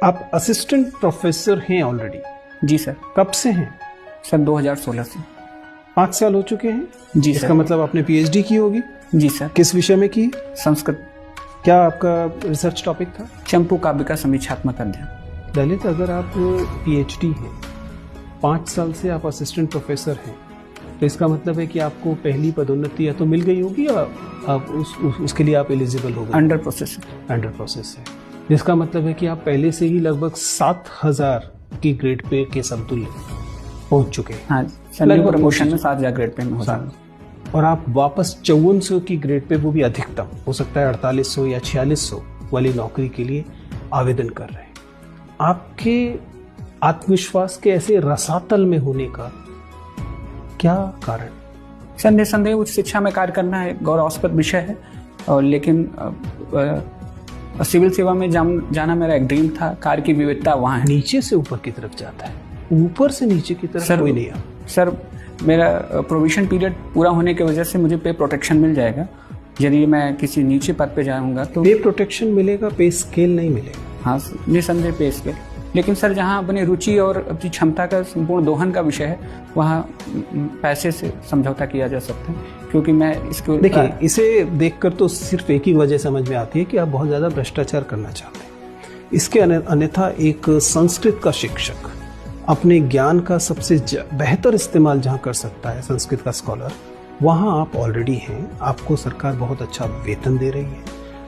आप assistant professor हैं already? जी sir. कब से हैं? सर 2016 से। 5 साल हो चुके हैं? जी इसका सर। मतलब आपने पीएचडी की होगी? जी सर। किस विषय में की? संस्कृत। क्या आपका रिसर्च टॉपिक था? चंपू काव्य का समीक्षात्मक अध्ययन। ललित, अगर आप पीएचडी हैं, 5 साल से आप असिस्टेंट प्रोफेसर हैं, तो इसका मतलब है कि आपको पहली पदोन्नति या तो मिल गई होगी या आप उसके लिए आप एलिजिबल हो गए? Under process. अंडर प्रोसेस है, जिसका मतलब है कि आप पहले से ही लगभग 7000 की ग्रेड पे के समतुल्य पहुंच चुके हैं। हाँ सर, न्यू प्रमोशन में 7000 ग्रेड पे हो जाएगा। और आप वापस 5400 की ग्रेड पे, वो भी अधिकतम हो सकता है 4800 या 4600 वाली नौकरी के लिए आवेदन कर रहे हैं। आपके आत्मविश्वास के ऐसे रसातल में होने का क्या कारण? सर निसंदेह उच्च शिक्षा में कार्य करना एक गौरवास्पद विषय है, और लेकिन सिविल सेवा में जाना मेरा एक ड्रीम था। कार्य की विविधता वहाँ है। नीचे से ऊपर की तरफ जाता है, ऊपर से नीचे की तरफ कोई नहीं है। सर मेरा प्रोविजन पीरियड पूरा होने की वजह से मुझे पे प्रोटेक्शन मिल जाएगा। यदि मैं किसी नीचे पद पे जाऊंगा तो पे प्रोटेक्शन मिलेगा, पे स्केल नहीं मिलेगा। हाँ निसंदेह पे स्केल। लेकिन सर जहाँ अपनी रुचि और अपनी क्षमता का संपूर्ण दोहन का विषय है, वहाँ पैसे से समझौता किया जा सकता है। क्योंकि मैं इसको देखिए, इसे देखकर तो सिर्फ एक ही वजह समझ में आती है कि आप बहुत ज़्यादा भ्रष्टाचार करना चाहते हैं। इसके अन्यथा एक संस्कृत का शिक्षक अपने ज्ञान का सबसे बेहतर इस्तेमाल जहाँ कर सकता है, संस्कृत का स्कॉलर, वहाँ आप ऑलरेडी हैं। आपको सरकार बहुत अच्छा वेतन दे रही है,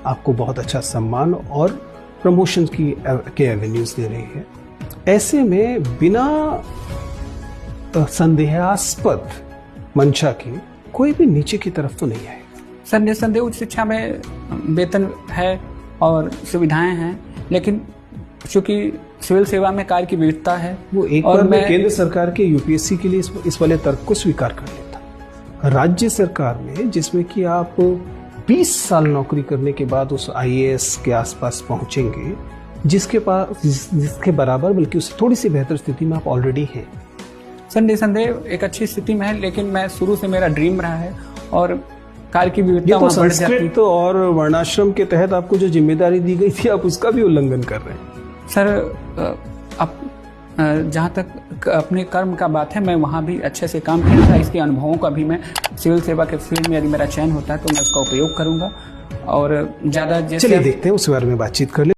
आपको बहुत अच्छा सम्मान और प्रमोशन के एवेन्यूज दे रही है। ऐसे में बिना संदेहास्पद मंशा के कोई भी नीचे की तरफ तो नहीं आएगा। सर निसंदेह उच्च शिक्षा में वेतन है और सुविधाएं हैं, लेकिन चूंकि सिविल सेवा में कार्य की विविधता है, वो एक बार मैं केंद्र सरकार के यूपीएससी के लिए इस वाले तर्क को स्वीकार कर लेता। राज्य सरकार में, जिसमें कि आप 20 साल नौकरी करने के बाद उस आईएएस के आसपास पहुंचेंगे, जिसके बराबर बल्कि उससे थोड़ी सी बेहतर स्थिति में आप ऑलरेडी हैं। सर निसंदेह एक अच्छी स्थिति में है, लेकिन मैं शुरू से मेरा ड्रीम रहा है और कार्य की विविधता तो संस्कृत और वर्णाश्रम के तहत आपको जो जिम्मेदारी दी गई थी, आप उसका भी उल्लंघन कर रहे हैं। सर अब जहाँ तक अपने कर्म का बात है, मैं वहाँ भी अच्छे से काम किया था। इसके अनुभवों का भी मैं सिविल सेवा के फील्ड में, यदि मेरा चयन होता है तो मैं उसका उपयोग करूँगा। और ज़्यादा चलिए देखते हैं, उस बारे में बातचीत कर ले।